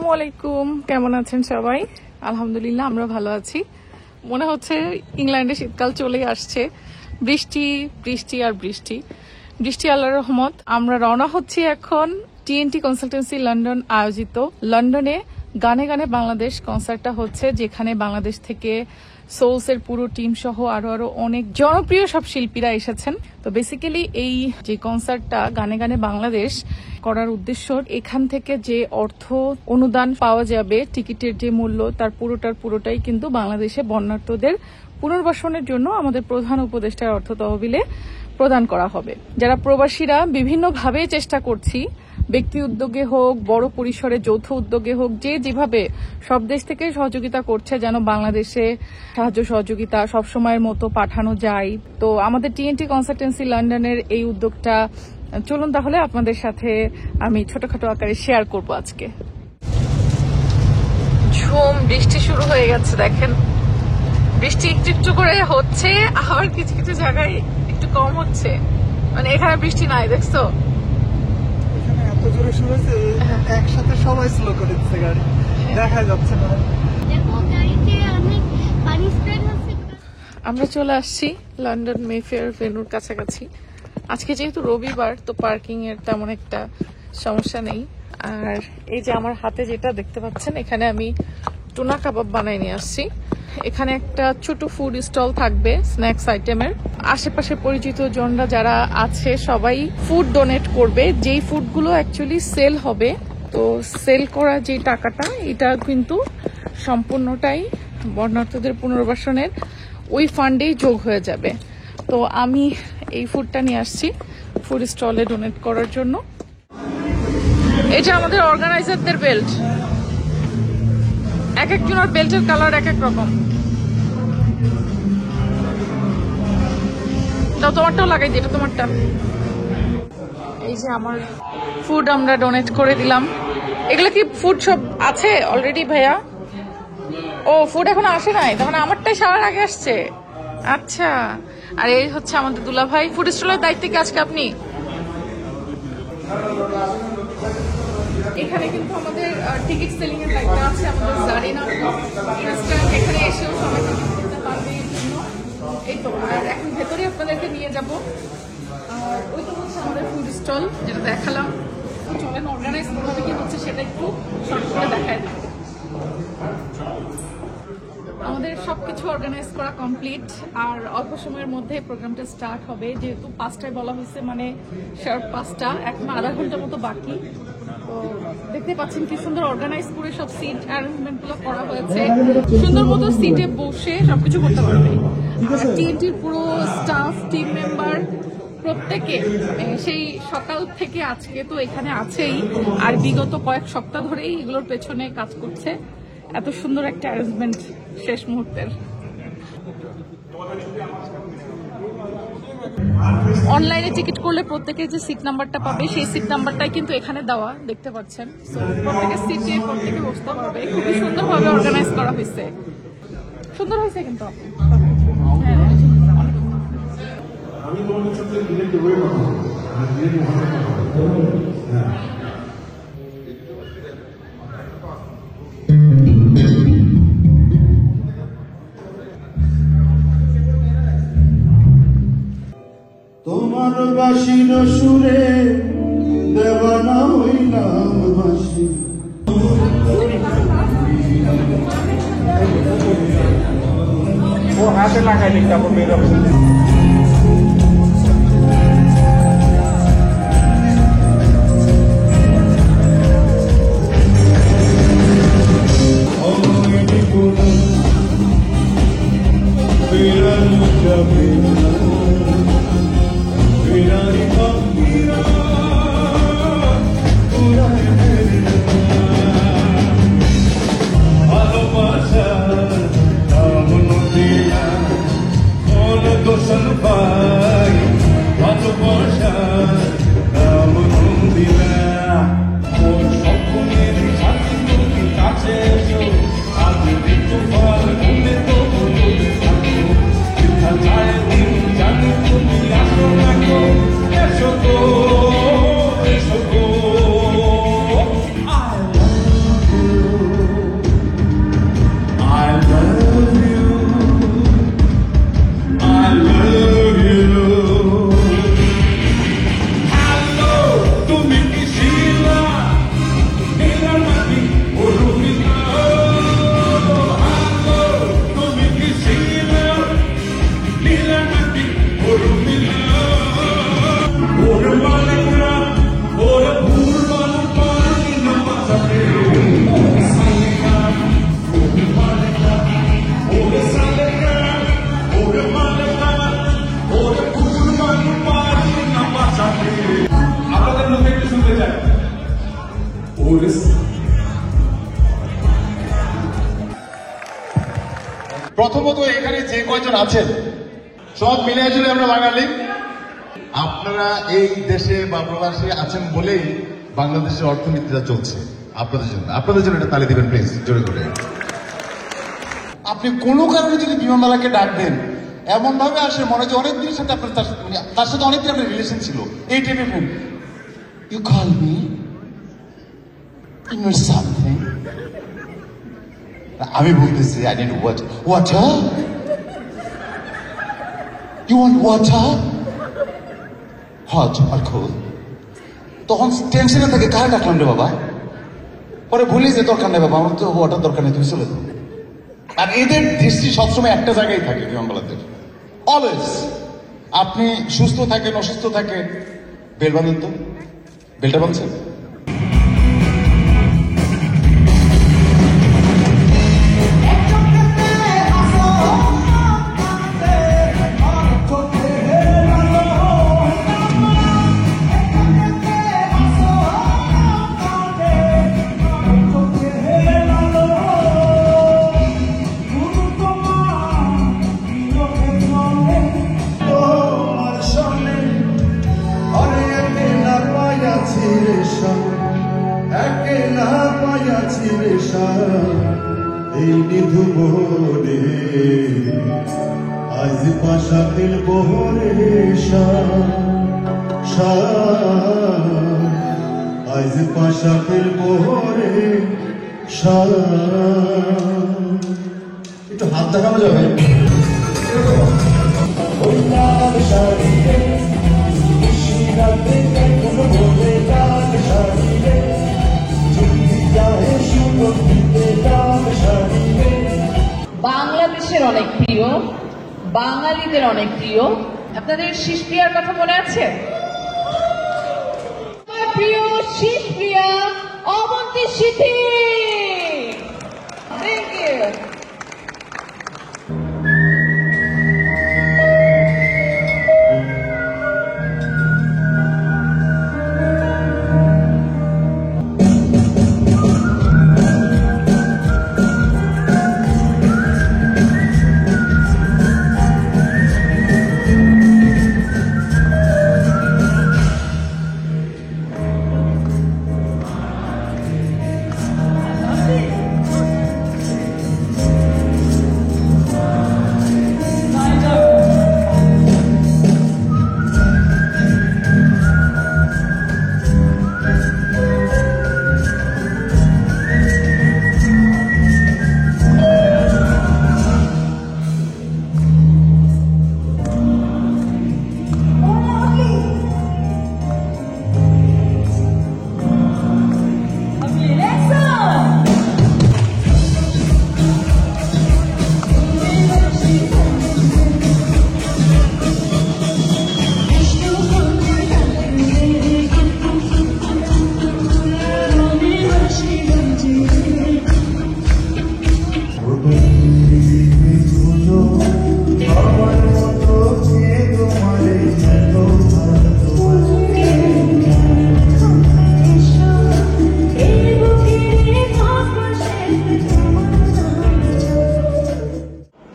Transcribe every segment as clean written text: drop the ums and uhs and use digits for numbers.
আসসালামু আলাইকুম, কেমন আছেন সবাই? আলহামদুলিল্লাহ আমরা ভালো আছি। মনে হচ্ছে ইংল্যান্ডে শীতকাল চলে আসছে। বৃষ্টি বৃষ্টি আর বৃষ্টি বৃষ্টি, আল্লাহর রহমত। আমরা রওনা হচ্ছি এখন টিএনটি কনসালটেন্সি লন্ডন আয়োজিত লন্ডনে গানে গানে বাংলাদেশ কনসার্টটা হচ্ছে, যেখানে বাংলাদেশ থেকে সোলস এর পুরো টিম সহ আরো অনেক জনপ্রিয় সব শিল্পীরা এসেছেন। তো বেসিক্যালি এই যে কনসার্টটা গানে গানে বাংলাদেশ করার উদ্দেশ্য, এখান থেকে যে অর্থ অনুদান পাওয়া যাবে, টিকিটের যে মূল্য, তার পুরোটাই কিন্তু বাংলাদেশে বন্যার্তদের পুনর্বাসনের জন্য আমাদের প্রধান উপদেষ্টার অর্থ তহবিলে প্রদান করা হবে। যারা প্রবাসীরা বিভিন্নভাবে চেষ্টা করছি, ব্যক্তি উদ্যোগে হোক, বড় পরিসরে যৌথ উদ্যোগে হোক, যে যেভাবে সব দেশ থেকে সহযোগিতা করছে যেন বাংলাদেশে সাহায্য সহযোগিতা সবসময়ের মতো পাঠানো যায়। তো আমাদের টিএনটি কনসালটেন্সি লন্ডনের এই উদ্যোগটা চলুন তাহলে আপনাদের সাথে আমি ছোটখাটো আকারে শেয়ার করব আজকে। ঝুম বৃষ্টি শুরু হয়ে গেছে, দেখেন বৃষ্টি একটু একটু করে হচ্ছে, আবার কিছু কিছু জায়গায় একটু কম হচ্ছে। মানে এখানে বৃষ্টি নাই, দেখছো এত জোরে শুরু হয়েছে, একসাথে সবাই স্লো করে দিচ্ছে গাড়ি, দেখা যাচ্ছে না। আমরা চলে আসছি লন্ডন মেফেয়ার ভেন্যুর কাছাকাছি। আজকে যেহেতু রবিবার, তো পার্কিং এর তেমন একটা সমস্যা নেই। আর এই যে আমার হাতে যেটা দেখতে পাচ্ছেন, এখানে আমি টুনা কাবাব বানাই নিয়ে আসছি। এখানে একটা ছোট ফুড স্টল থাকবে স্ন্যাক্স আইটেমের। আশেপাশে পরিচিত জনরা যারা আছে সবাই ফুড ডোনেট করবে, যেই ফুডগুলো অ্যাকচুয়ালি সেল হবে। তো সেল করা যে টাকাটা, এটা কিন্তু সম্পূর্ণটাই বন্যার্তদের পুনর্বাসনের ওই ফান্ডেই যোগ হয়ে যাবে। তো আমি এই ফুডটা নিয়ে আসছি ফুড স্টলে ডোনেট করার জন্য। এটা আমাদের অর্গানাইজারদের বেল্ট, এক একজনের বেল্টের কালার এক এক রকম। দাও, তোমারটাও লাগাই দিই, এটা তোমারটা। এই যে আমার ফুড আমরা ডোনেট করে দিলাম। এগুলো কি ফুড সব আছে অলরেডি ভাইয়া? ও, ফুড এখন আসে নাই, তখন আমারটাই সবার আগে আসছে। আচ্ছা, আর এই হচ্ছে আমাদের দুলা ভাই। ফুড স্টলের দায়িত্বে কি আজকে আপনি? এখানে কিন্তু আমাদের টিকিট সেলিং এর দায়িত্ব আছে আমাদের জারিনা ইনস্ট্যান্ট। এখানে এসেও সবাই টিকিট কিনতে পারবে এর জন্য। এই তো, আর এখন ভেতরে আপনাদেরকে নিয়ে যাব। আর ওই তো হচ্ছে আমাদের ফুড স্টল, যেটা দেখালাম। চলেন অর্গানাইজ কিভাবে কি হচ্ছে সেটা একটু শর্ট করে দেখায় দেবো। আমাদের সবকিছু অর্গানাইজ করা কমপ্লিট, আর অল্প সময়ের মধ্যে প্রোগ্রামটা স্টার্ট হবে। যেহেতু 5টায় বলা হয়েছে, মানে শার্প 5টা, এখন আধা ঘন্টার মতো বাকি। তো দেখতে পাচ্ছেন কি সুন্দর অর্গানাইজ করে সব সিট অ্যারেঞ্জমেন্ট গুলো করা হয়েছে। সুন্দর মতো সিটে বসে সবকিছু করতে পারবে। টিএনটির পুরো স্টাফ, টিম মেম্বার প্রত্যেকে সেই সকাল থেকে আজকে তো এখানে আছেই, আর বিগত কয়েক সপ্তাহ ধরেই এগুলোর পেছনে কাজ করছে। এত সুন্দর একটা অ্যারেঞ্জমেন্ট শেষ মুহূর্তের। অনলাইনে টিকিট করলে প্রত্যেকে যে সিট নাম্বারটা পাবে, সেই সিট নাম্বারটাই কিন্তু এখানে দেওয়া, দেখতে পাচ্ছেন। প্রত্যেকের সিটে প্রত্যেকে বসতে পারবে। খুবই সুন্দরভাবে অর্গানাইজ করা হয়েছে, সুন্দর হয়েছে কিন্তু। তোমার বাঁশির সুরে দেওয়ানা হইলাম বাঁশি। ও হাতে লাগাই দিই, তারপর বেরোবে। Time প্রথমত এখানে যে কয়জন আছেন সব মিলে জুড়ে আমরা বাঙালি। আপনারা এই দেশে বা প্রবাসে আছেন বলেই বাংলাদেশের অর্থনীতিটা চলছে। আপনাদের জন্য এটা তালি দিবেন প্লিজ, জোরে করে। আপনি কোনো কারণে যদি বিমানবালাকে ডাক দেন, এমন ভাবে আসে মনে হয় অনেক দিনের সাথে আপনার তার সাথে অনেক দিন আপনার রিলেশন ছিল, এই টাইপের friend. You call me, you know something. আমি বলতেছি I need water. You want water? Hot আর কোল্ড? তখন টেনশনে থাকে, কারে ডাকলাম রে বাবা? পরে ভুলি যে দরকার নেই বাবা, আমার তো ওয়াটার দরকার নেই, তুমি চলে যাও। আর এদের দৃষ্টি সবসময় একটা জায়গায় থাকে বিমানবালাদের, অলওয়েজ। আপনি সুস্থ থাকেন অসুস্থ থাকেন, বেল বাঁধেন তো, বেলটা বাঁধছেন? এই নিধু মোহনে আজ পাশাতের বহরে আজ পাশাতের বহরে একটু হাত দেখানো যাবে? বাংলাদেশের অনেক প্রিয়, বাঙালিদের অনেক প্রিয়। আপনাদের শিশপ্রিয়ার কথা মনে আছে? প্রিয় Shishpriya Abanti Sithi. Thank you.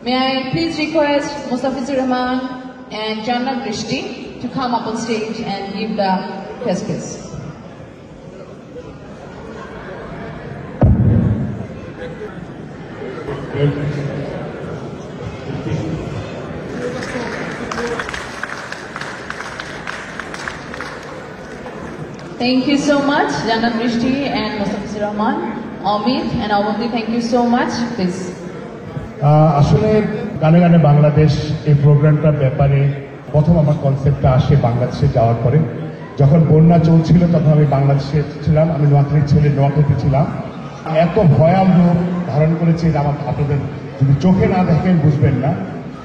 May I please request Mustafizur Rahman and Jannat Rishti to come up on stage and give the press kiss. Thank you so much, Jannat Rishti and Mustafizur Rahman. Amit and Avanti, thank you so much. Please. আসলে গানে গানে বাংলাদেশ এই প্রোগ্রামটার ব্যাপারে প্রথম আমার কনসেপ্টটা আসে বাংলাদেশে যাওয়ার পরে। যখন বন্যা চলছিল তখন আমি বাংলাদেশে ছিলাম, আমি নোয়াখালীর ছেলে, নোয়াখালীতে ছিলাম। এত ভয়াল রূপ ধারণ করেছে যে আমার, আপনাদের যদি চোখে না দেখেন বুঝবেন না।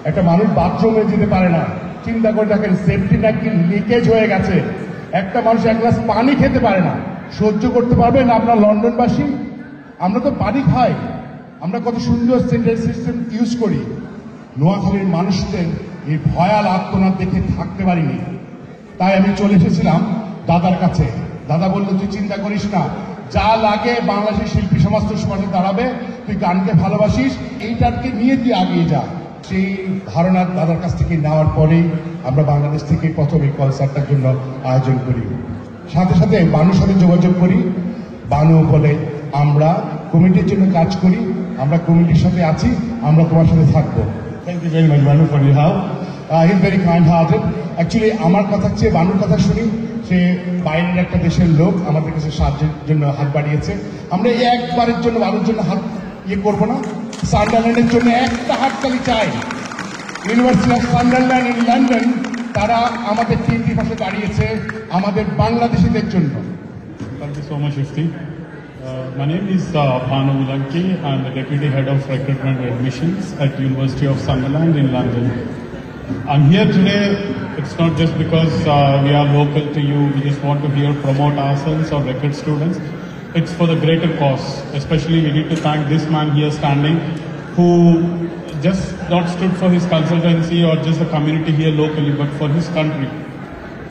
একটা মানুষ বাথরুমে যেতে পারে না, চিন্তা করে দেখেন, সেফটি ট্যাঙ্কি লিকেজ হয়ে গেছে, একটা মানুষ এক গ্লাস পানি খেতে পারে না। সহ্য করতে পারবেন আপনার লন্ডনবাসী? আমরা তো পানি খাই, আমরা কত সুন্দর সেন্ট্রাল সিস্টেম ইউজ করি। নোয়াখালীর মানুষদের এই ভয়াল আত্মনাদ দেখে থাকতে পারিনি, তাই আমি চলে এসেছিলাম দাদার কাছে। দাদা বললো, তুই চিন্তা করিস না, যা লাগে বাংলাদেশের শিল্পী সমাজ তোর সমাজে দাঁড়াবে, তুই গানকে ভালোবাসিস, এইটাকে নিয়ে তুই আগিয়ে যা। সেই ধারণা দাদার কাছ থেকে নেওয়ার পরেই আমরা বাংলাদেশ থেকে প্রথম এই কনসার্টটার জন্য আয়োজন করি। সাথে সাথে বানুর সাথে যোগাযোগ করি। বানু বলে আমরা কমিটির জন্য কাজ করি, আমরা কমিটির সাথে আছি, আমরা তোমার সাথে থাকবো। Thank you very much Banu for you how he is very kind hearted. Actually আমার কথা চেয়ে বানুর কথা শুনি, সে বাইরের একটা দেশের লোক, আমাদের কাছে সাহায্যের জন্য হাত বাড়িয়েছে। আমরা এই একবারের জন্য বানুর জন্য হাত করবো না, সান্ডারল্যান্ডের জন্য একটা হাততালি চাই। University of Sunderland in London, তারা আমাদের টিমটির পাশে দাঁড়িয়েছে আমাদের বাংলাদেশিদের জন্য। Thank you so much, Ifti. My name is Bhanu Ulanki. I'm the Deputy Head of Recruitment and Admissions at University of Sunderland in London. I'm here today, it's not just because we are local to you, we just want to here promote ourselves or recruit students. It's for the greater cause. Especially we need to thank this man here standing who just not stood for his consultancy or just the community here locally, but for his country.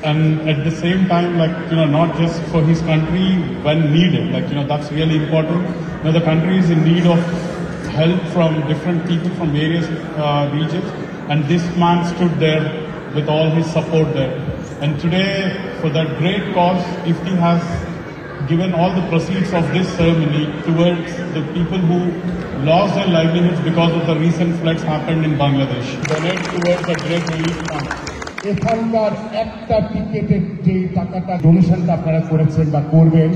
And at the same time, like, not just for his country when needed, like, that's really important. The country is in need of help from different people from various regions, and this man stood there with all his support there. And today, for that great cause, Ifti has given all the proceeds of this ceremony towards the people who lost their livelihoods because of the recent floods happened in Bangladesh. Donate towards a great relief fund. এখানকার একটা টিকেটের যে টাকাটা ডোনেশনটা আপনারা করেছেন বা করবেন,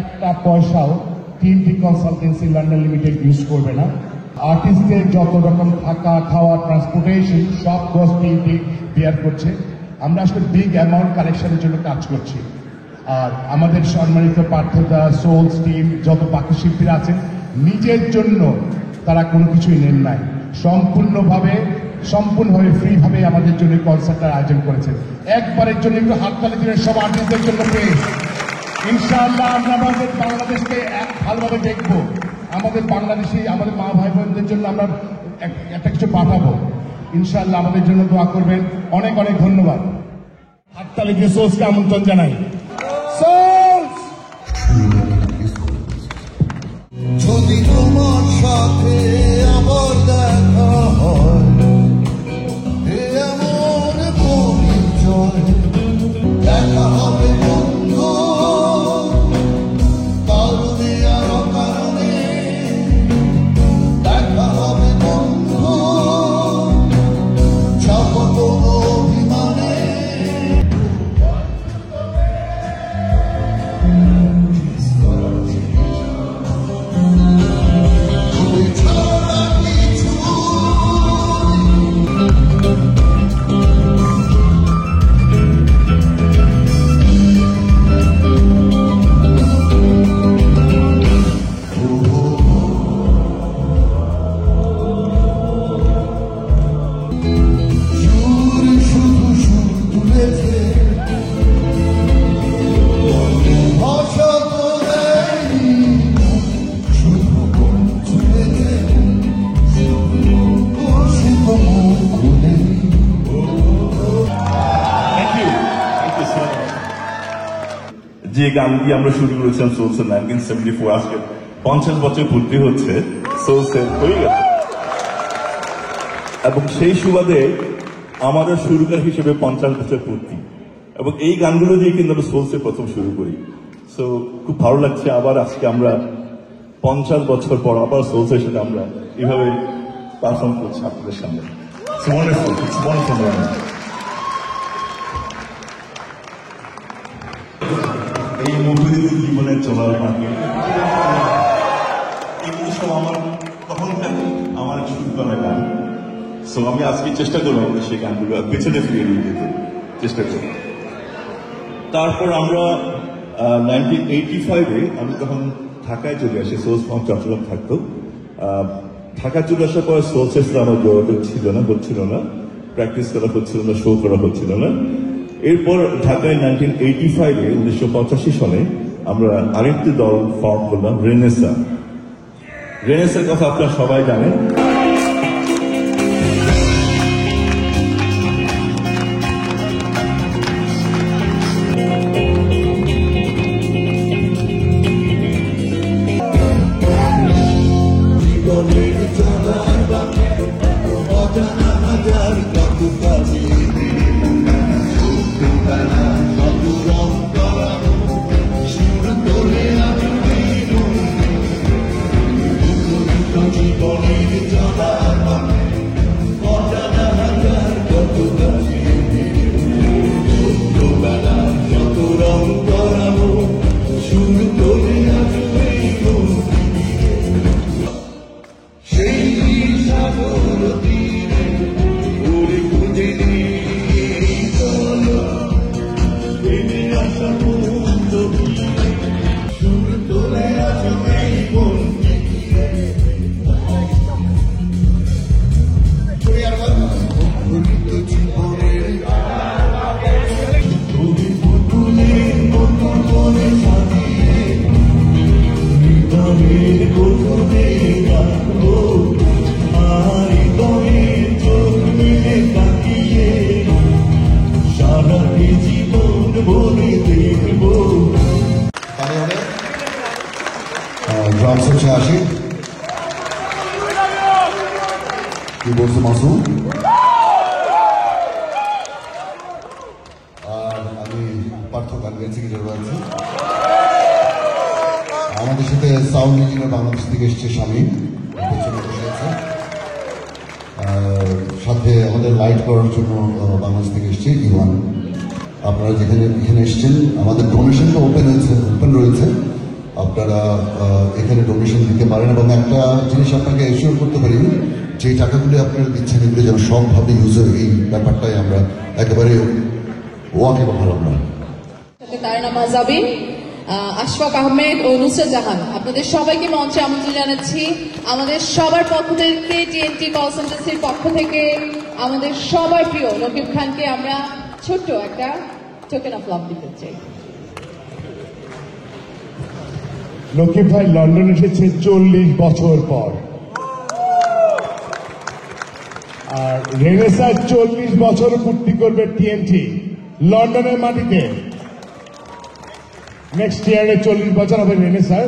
একটা পয়সাও TNT consultancy London limited use করবে না। আর্টিস্টদের যত রকম থাকা, খাওয়া, ট্রান্সপোর্টেশন সব কস্ট টিএনটি বেয়ার করছে। আমরা আসলে বিগ অ্যামাউন্ট কালেকশনের জন্য কাজ করছি। আর আমাদের সম্মানিত পার্থদা, সোলস টিম, যত বাকি শিল্পীরা আছেন, নিজের জন্য তারা কোনো কিছুই নেন নাই, সম্পূর্ণভাবে ফ্রিভাবে আমাদের জন্য কনসার্টটার আয়োজন করেছেন। একবারের জন্য একটু হাততালি দিলেন সব আর্টিস্টদের জন্য প্লিজ। ইনশাআল্লাহ আমরা আমাদের বাংলাদেশকে ভালোভাবে দেখবো, আমাদের বাংলাদেশি আমাদের মা ভাই বোনদের জন্য আমরা একটা কিছু পাঠাবো। ইনশাআল্লাহ আমাদের জন্য দোয়া করবেন। অনেক অনেক ধন্যবাদ। হাততালি দিয়ে সোলসকে আমন্ত্রণ জানাই। সোলস যদি তোমার সাথে আবার দেখা হয়, এমন পরিচয় দেখা হবে বন্ধু, কারণে আর অকারণে দেখা হবে বন্ধু, যাব কোনো অভিমানে। যে গান দিয়ে আমরা শুরু করেছিলাম সোলসের 1974, আজকে 50 বছর পূর্তি হচ্ছে সোলসের হয়ে গেছে, এবং সেই সুবাদে আমাদের শুরুকার হিসেবে 50 বছর পূর্তি, এবং এই গানগুলো দিয়ে কিন্তু আমরা সোলসের প্রথম শুরু করি। সো খুব ভালো লাগছে আবার আজকে আমরা 50 বছর পর আবার সোলসের সাথে আমরা এইভাবে পারফর্ম করছি আপনাদের সামনে। It's wonderful. It's wonderful moment. এই মুহূর্তে জীবনের চলার মাঝে এগুলো সব আমার তখন থাকে আমার শুরু করা গান। সো আমি আজকে চেষ্টা করবো আমাদের সেই গানগুলো পেছনে ফিরিয়ে নিয়ে যেতে চেষ্টা করব। তারপর আমরা 1985-এ আমি তখন ঢাকায় চলে আসি, সোলস ফার্ম চট্টগ্রাম থাকতো। ঢাকায় চলে আসার পর সোলসের সাথে আমার যোগাযোগ হচ্ছিল না, প্র্যাকটিস করা হচ্ছিল না, শো করা হচ্ছিল না। এরপর ঢাকায় 1985-এ 1985 সালে আমরা আরেকটি দল ফর্ম করলাম, রেনেসার কথা আপনারা সবাই জানেন। কি বলছো মাসুম? আর আমি পার্থ গান গাইছি, গিটার বাজছি। আমাদের সাথে সাউন্ড ইঞ্জিনিয়ার বাংলাদেশ থেকে এসছে শামীম, পেছনে বসে আছে। আর সাথে আমাদের লাইট করার জন্য বাংলাদেশ থেকে এসছে ইভান। আপনারা এখানে এসছেন, আমাদের ডোনেশনটা ওপেন রয়েছে। আপনারা এখানে ডোনেশন দিতে পারেন এবং একটা জিনিস আপনাকে এশিওর করতে পারি, যে টাকাগুলি আপনারা দিচ্ছেন এগুলো যেন সবভাবে ইউজার, এই ব্যাপারটাই আমরা একেবারে ওয়াকে বহালাম না। তারানামা জাবিন, আশফাক আহমেদ ও নুসরাত জাহান, আপনাদের সবাইকে মঞ্চে আমন্ত্রণ জানাচ্ছি। আমাদের সবার পক্ষ থেকে, টিএনটি কল সেন্টার্সের পক্ষ থেকে আমাদের সবার প্রিয় নকিব খানকে আমরা ছোট্ট একটা টোকেন অফ লাভ দিতে চাই। নকিব ভাই লন্ডন এসেছে 40 বছর পর, আর রেনেসার 40 বছর পূর্তি করবে টিএনটি লন্ডনের মাটিতে। নেক্সট ইয়ারে 40 বছর হবে রেনেসার।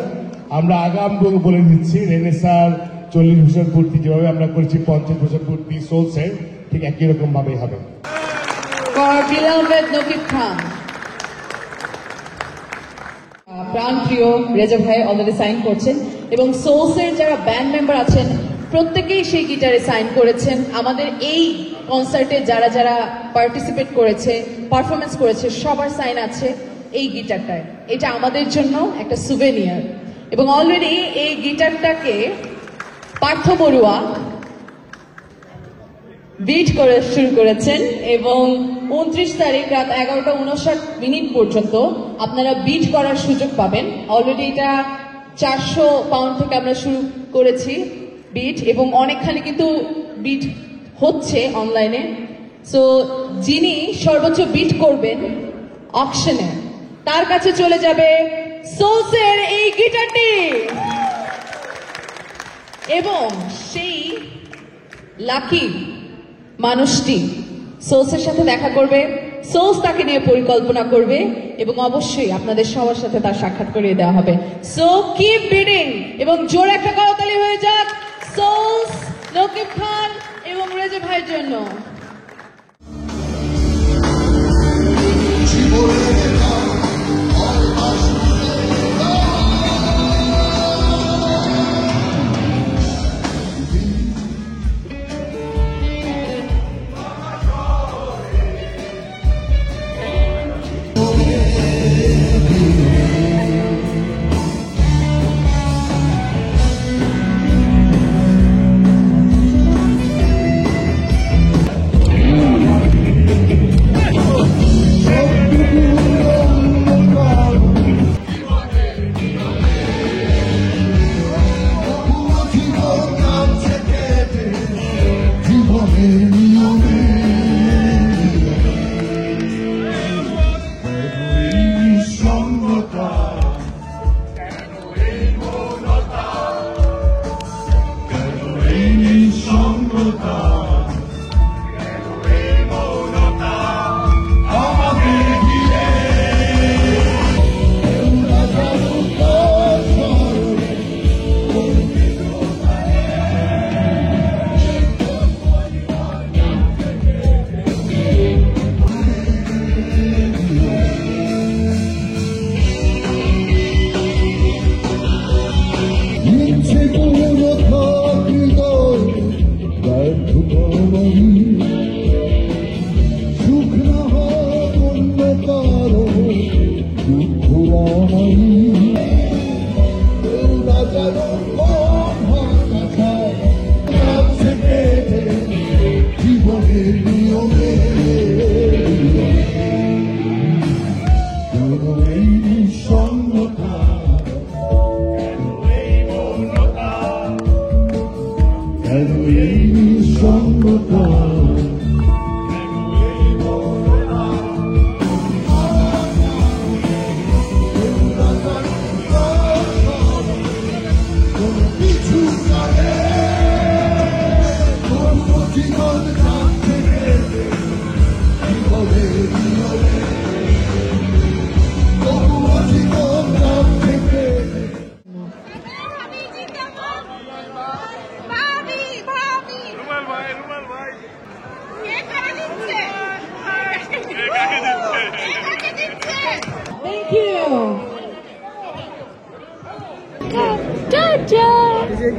আমরা আগাম বলে দিচ্ছি, রেনেসার 40 বছর পূর্তি যেভাবে আমরা করেছি 50 বছর পূর্তি সোলসের, ঠিক একই রকম ভাবেই হবে। For beloved নকিব খান, প্রাণ প্রিয় রেজা ভাই অলরেডি সাইন করছেন এবং সোলসের যারা ব্যান্ড মেম্বার আছেন প্রত্যেকেই সেই গিটারে সাইন করেছেন। আমাদের এই কনসার্টে যারা যারা পার্টিসিপেট করেছে, পারফরমেন্স করেছে, সবার সাইন আছে এই গিটারটায়। এটা আমাদের জন্য একটা সুভেনিয়ার। এবং অলরেডি এই গিটারটাকে পার্থ বড়ুয়া বিট করে শুরু করেছেন এবং 29 তারিখ রাত 11:59 পর্যন্ত আপনারা বিট করার সুযোগ পাবেন। অলরেডি এটা 400 পাউন্ড থেকে আমরা শুরু করেছি বিট, এবং অনেকখানি কিন্তু বিট হচ্ছে অনলাইনে। সো যিনি সর্বোচ্চ বিট করবেন অকশনে, তার কাছে চলে যাবে সোলসের এই গিটারটি, এবং সেই লাকি মানুষটি সোলসের সাথে দেখা করবে, সোলস তাকে নিয়ে পরিকল্পনা করবে এবং অবশ্যই আপনাদের সবার সাথে তার সাক্ষাৎ করিয়ে দেওয়া হবে। সো কিপ বিডিং, এবং জোরে একটা করতালি হয়ে যাক সোলস, নকিব খান এবং রেজা ভাইয়ের জন্য।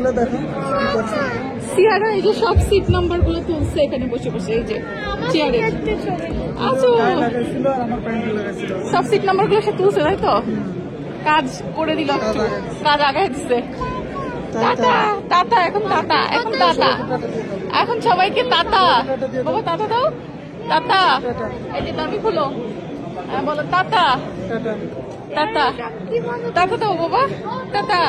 খুলে দেখো কি করছে। সিয়ারা এই যে সব সিট নাম্বার গুলো তুলছে এখানে বসে বসে, এই যে চেয়ারে আচ্ছা গায়ে লাগাইছিল আর আমার প্যান্টে লাগাইছিল। সব সিট নাম্বার গুলো সে তুলছে, তাই তো? কাজ করে দিল, একটু কাজ আগায় দিচ্ছে। টাটা টাটা, এখন টাটা, এখন টাটা, এখন সবাইকে টাটা। বাবা টাটা দাও, টাটা। এই যে দাবি খুলো, বলো টাটা, টাটা। টাটা, টাটা দাও বাবা, টাটা।